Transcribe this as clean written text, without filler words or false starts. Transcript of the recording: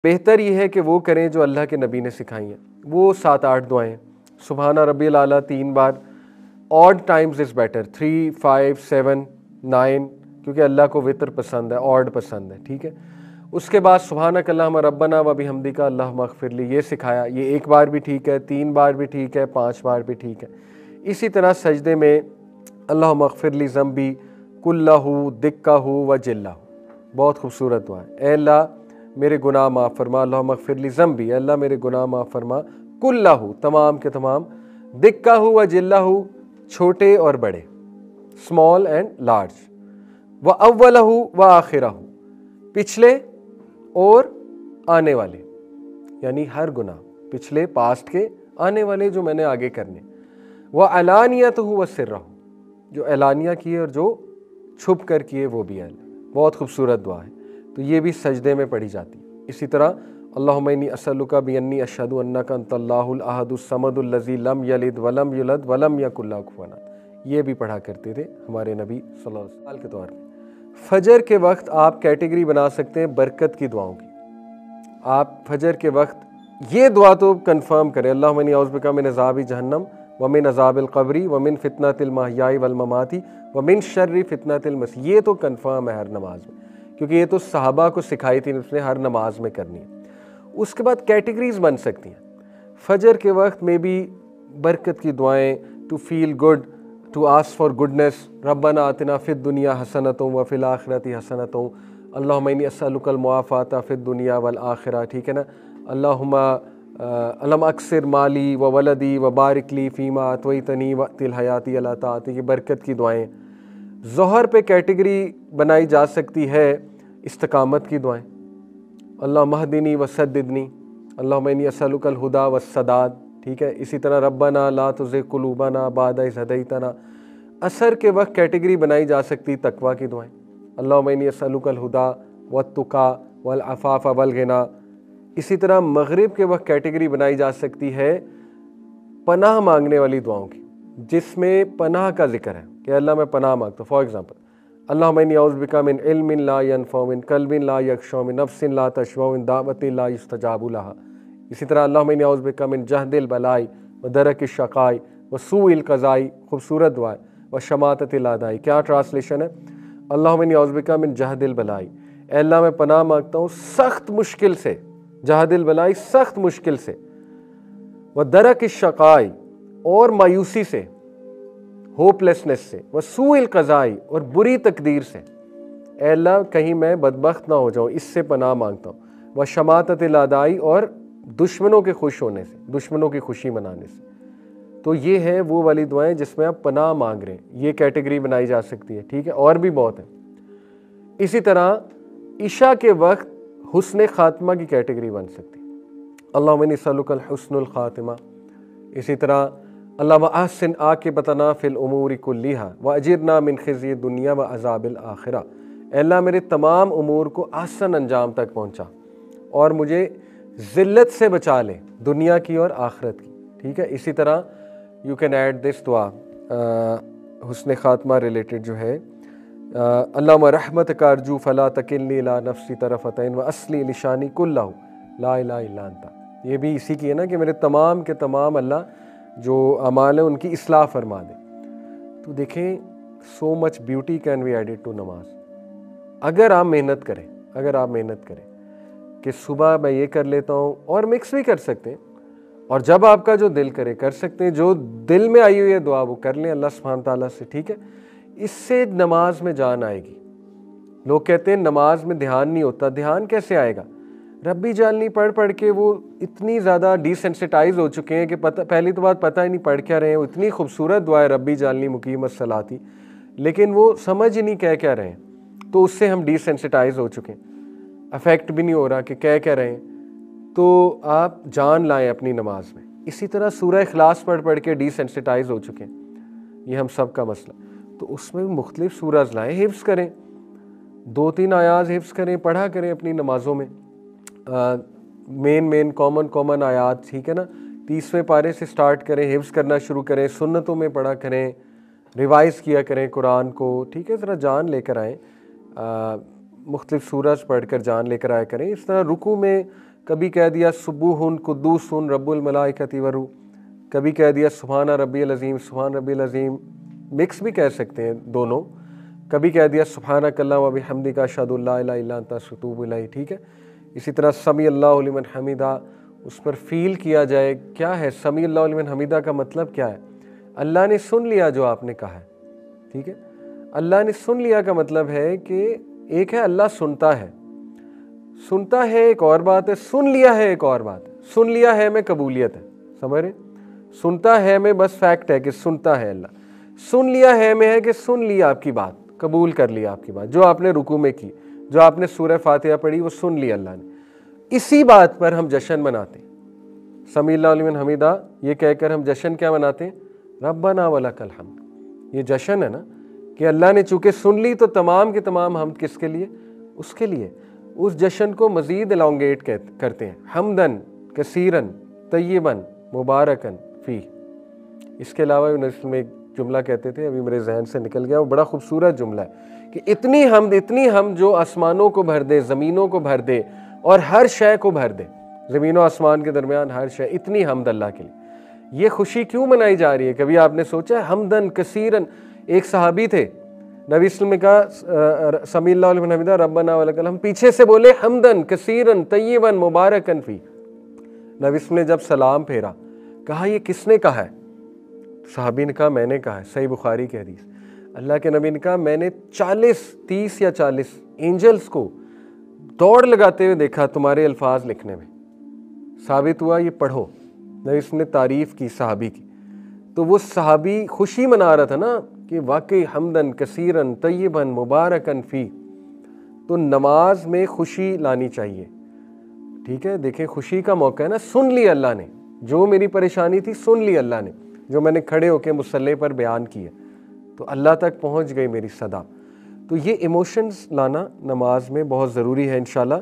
बेहतर ये है कि वो करें जो अल्लाह के नबी ने सिखाई हैं। वो 7-8 दुआएं, सुबहाना रब्बियल आला 3 बार, ऑड टाइम्स इज़ बेटर, 3, 5, 7, 9, क्योंकि अल्लाह को वितर पसंद है, ऑड पसंद है, ठीक है। उसके बाद सुबहानक अल्लाहुम्मा रब्बना व बिहम्दिका अल्लाहुम्मा अग़फ़िरली, ये सिखाया। ये 1 बार भी ठीक है, 3 बार भी ठीक है, 5 बार भी ठीक है। इसी तरह सजदे में अल्लाहुम्मा अग़फ़िरली ज़म्बी कुल्लहू दिक्कहू व जिल्लहू, बहुत खूबसूरत दुआ है। ए अल्लाह मेरे गुनाह माफ़ फरमा, अल्लाहुम्मा अग़फ़िरली ज़म्बी, अल्लाह मेरे गुनाह माफ़ फरमा, कुल्लहू तमाम के तमाम, दिक्कहू व जिल्लहू छोटे और बड़े, स्मॉल एंड लार्ज, व अव्वलहू व आखिरहू पिछले और आने वाले, यानी हर गुनाह, पिछले पास्ट के, आने वाले जो मैंने आगे करने, व अलानियतहू व सिर्रहू, जो एलानिया किए और जो छुप कर किए वो भी है। बहुत खूबसूरत दुआ है, तो ये भी सजदे में पढ़ी जाती है। इसी तरह अल्लाहुम्मा इन्नी असअलुका बिअन्नी अशहदु अन्नका अंतल्लाहुल अहदुस समदुल लज़ी लम यलिद वलम युलद वलम यकुल लहू कुफुवन अहद, ये भी पढ़ा करते थे हमारे नबी सल्लल्लाहु अलैहि वसल्लम के तौर पे। फजर के वक्त आप कैटेगरी बना सकते हैं बरकत की दुआओं की। आप फजर के वक्त ये दुआ तो कंफर्म करें, अल्लाहुम्मा इन्नी औज़ु बिका मिन अज़ाबि जहन्नम व मिन अज़ाबिल क़ब्री व मिन फ़ितनतिल महयाइ वल ममाती व मिन शर्रि फ़ितनतिल मसीह। ये तो कंफर्म है हर नमाज में, क्योंकि ये तो सहाबा को सिखाई थी, उसने हर नमाज में करनी है। उसके बाद कैटेगरीज बन सकती हैं फजर के वक्त में भी बरकत की दुआएं, to feel good, to ask for goodness, रब्बना आतिना फिद दुनिया हसनतुम व फिल आखिरति हसनतुम, अल्लाहुम्मा इन्नी अस्अलुकल मुआफ़ाता फिद दुनिया वल आखिरा, ठीक है ना। अल्लाहुम्मा अलम अक्सिर माली व वलदी व बारिक ली फ़ीमा अतवैतनी व तिल हयाती अला ताअती की बरकत की दुआएं। ज़ोहर पे कैटेगरी बनाई जा सकती है इस्तिकामत की दुआएं, अल्लाह महदिनी व सद्दिदनी, अल्लाहुम्मा इन्नी अस्अलुकल हुदा व सदाद, ठीक है। इसी तरह रब्बना ला तुज़िग़ क़ुलूबना बअद इज़ हदैतना। असर के वक्त कैटेगरी बनाई जा सकती तकवा की दुआएं, अल्लाहुम्मा इन्नी अस्अलुकल हुदा व तुक़ा वल अफ़ाफ़ वल गिना। इसी तरह मगरिब के वक्त कैटेगरी बनाई जा सकती है पनाह मांगने वाली दुआओं की, जिसमें पनाह का जिक्र है कि अल्लाह मैं पनाह मांगता हूँ। फॉर एग्ज़ाम्पल, अल्लाहुम्मा इन्नी औज़ु बिका मिन इल्मिन ला यनफ़अु, मिन क़ल्बिन ला यख़शअ, मिन नफ़्सिन ला तशबअ, मिन दाअवतिन ला युस्तजाबु लहा। इसी तरह अल्लाहुम्मा इन्नी औज़ु बिका मिन जहदिल बलाई व दरकिश शक़ाई व सूइल क़ज़ाई, खूबसूरत दुआ है, व शमाततिल अदाई। क्या ट्रांसलेशन है? अल्लाहुम्मा इन्नी औज़ु बिका मिन जहदिल बलाई, अल्लाह मैं पनाह मांगता हूँ सख्त मुश्किल से, जहदिल बलाई सख्त मुश्किल से, व दरकिश शक़ाई और मायूसी से, होपलेसनेस से, व सूइल क़ज़ाई और बुरी तकदीर से, अल्लाह कहीं मैं बदबख्त ना हो जाऊँ, इससे पनाह मांगता हूँ। व शमाततिल अदाई और दुश्मनों के खुश होने से, दुश्मनों की खुशी मनाने से। तो ये है वो वाली दुआएं जिसमें आप पनाह मांग रहे हैं, ये कैटेगरी बनाई जा सकती है, ठीक है। और भी बहुत है। इसी तरह इशा के वक्त हुस्न खातिमा की कैटेगरी बन सकती है, अल्लाहुम्मा इन्नी अस्अलुकल हुस्नुल खातिमा। इसी तरह अल्लाहुम्मा अहसिन आक़िबतना फ़िल उमूरि कुल्लिहा व अजिरना मिन ख़िज़्यि दुनिया व अज़ाबिल आखिरा। अल्लाह मेरे तमाम उमूर को ahsan अंजाम तक पहुँचा और मुझे ज़िल्लत से बचा ले, दुनिया की और आखिरत की, ठीक है। इसी तरह यू कैन ऐड दिस दुआ हुस्न खातिमा रिलेटेड जो है, अल्लाहुम्मा रहमतका अर्जू फ़ला तकिलनी इला नफ़्सी तरफ़तैन व अस्ली लिशानी कुल्लहू ला इलाहा इल्ला अंता। ये भी इसी की है ना कि मेरे तमाम के तमाम अल्लाह जो अमाल है उनकी इस्लाह फरमा दे। तो देखें, so much beauty can be added to namaz. अगर आप मेहनत करें, अगर आप मेहनत करें कि सुबह मैं ये कर लेता हूँ, और मिक्स भी कर सकते हैं, और जब आपका जो दिल करे कर सकते हैं, जो दिल में आई हुई है दुआ वो कर लें अल्लाह सुब्हान ताला से, ठीक है। इससे नमाज में जान आएगी। लोग कहते हैं नमाज में ध्यान नहीं होता, ध्यान कैसे आएगा? रब्बी जालनी पढ़ पढ़ के वो इतनी ज़्यादा डिसेंसिटाइज हो चुके हैं कि पहली तो बात पता ही नहीं पढ़ क्या रहे हैं। इतनी खूबसूरत दुआ है रब्बी जालनी मुकीमत सलाती, लेकिन वो समझ ही नहीं कह क्या रहे हैं, तो उससे हम डिसेंसिटाइज हो चुके हैं, अफेक्ट भी नहीं हो रहा कि कह क्या रहे हैं। तो आप जान लाएं अपनी नमाज में। इसी तरह सूरह इखलास पढ़ पढ़ के डिसेंसिटाइज हो चुके हैं, ये हम सब का मसला। तो उसमें भी मुख्तलिफ सूरज लाएँ, हिफ्ज़ करें, 2-3 आयात हिफ्ज़ करें, पढ़ा करें अपनी नमाज़ों में, मेन कॉमन आयात, ठीक है ना। 30वें पारे से स्टार्ट करें, हिफ्ज़ करना शुरू करें, सुन्नतों में पढ़ा करें, रिवाइज़ किया करें कुरान को, ठीक है। ज़रा जान लेकर आएँ, मुख्तलिफ सूरज पढ़ कर जान लेकर आया करें। इस तरह रुकू में कभी कह दिया सुबूहुन कुद्दूसुन रब्बुल मलाइकति वरूह, कभी कह दिया सुभान रब्बियल अज़ीम, सुभान रब्बियल अज़ीम, मिक्स भी कह सकते हैं दोनों। कभी कह दिया सुब्हानकल्लाह व बिहम्दिका अशहदु अल्ला इलाहा इल्ला अंता अस्तगफिरुका व अतूबु इलैक, ठीक है। इसी तरह समी अल्लाहु लिमन हमीदा, उस पर फील किया जाए क्या है समी अल्लाहु लिमन हमीदा का मतलब क्या है। अल्लाह ने सुन लिया जो आपने कहा है, ठीक है। अल्लाह ने सुन लिया का मतलब है कि एक है अल्लाह सुनता है, सुनता है एक और बात है, सुन लिया है एक और बात है। सुन लिया है में कबूलियत है, समझ रहे। सुनता है में बस फैक्ट है कि सुनता है अल्लाह, सुन लिया है में है कि सुन लिया आपकी बात, कबूल कर लिया आपकी बात, जो आपने रुकू में की, जो आपने सूरह फातिहा पढ़ी वो सुन लिया अल्लाह ने। इसी बात पर हम जश्न मनाते हैं, समी अल्लाहु लिमन हमीदा ये कहकर हम जश्न क्या मनाते हैं, रब्बना वलकल हम्द। ये जश्न है ना कि अल्लाह ने चूँकि सुन ली तो तमाम के तमाम हम किसके लिए, उसके लिए। उस जश्न को मज़ीद एलोंगेट करते हैं, हमदन कसीरन तय्यबन मुबारकन फ़ी। इसके अलावा में एक जुमला कहते थे, अभी मेरे जहन से निकल गया, वो बड़ा खूबसूरत जुमला है कि इतनी हम जो आसमानों को भर दे, ज़मीनों को भर दे और हर शय को भर दे, ज़मीन और आसमान के दरमियान हर शय, इतनी हमद अल्लाह के लिए। ये खुशी क्यों मनाई जा रही है, कभी आपने सोचा है? हमदन कसीरन, एक सहाबी थे, नबी वसल्लम ने कहा समी अल्लाहु लिमन हमीदा रब्बना वलकल हम्द, पीछे से बोले हमदन कसीरन तय्यबन मुबारकन फ़ी। नबी वसल्लम ने जब सलाम फेरा कहा ये किसने कहा है? सहाबी ने कहा मैंने कहा है, सही बुखारी की हदीस। अल्लाह के नबी ने कहा मैंने 30 या 40 एंजल्स को दौड़ लगाते हुए देखा तुम्हारे अल्फाज लिखने में। साबित हुआ ये पढ़ो। नबी उसने तारीफ़ की सहाबी की, तो वो सहाबी खुशी मना रहा था ना कि वाकई हमदन कसीरन तय्यबन मुबारकन फ़ी। तो नमाज में खुशी लानी चाहिए, ठीक है। देखें खुशी का मौका है ना, सुन ली अल्लाह ने, जो मेरी परेशानी थी सुन ली अल्लाह ने, जो मैंने खड़े होकर मुसल्ले पर बयान किए, तो अल्लाह तक पहुंच गई मेरी सदा। तो ये इमोशंस लाना नमाज में बहुत ज़रूरी है इंशाल्लाह।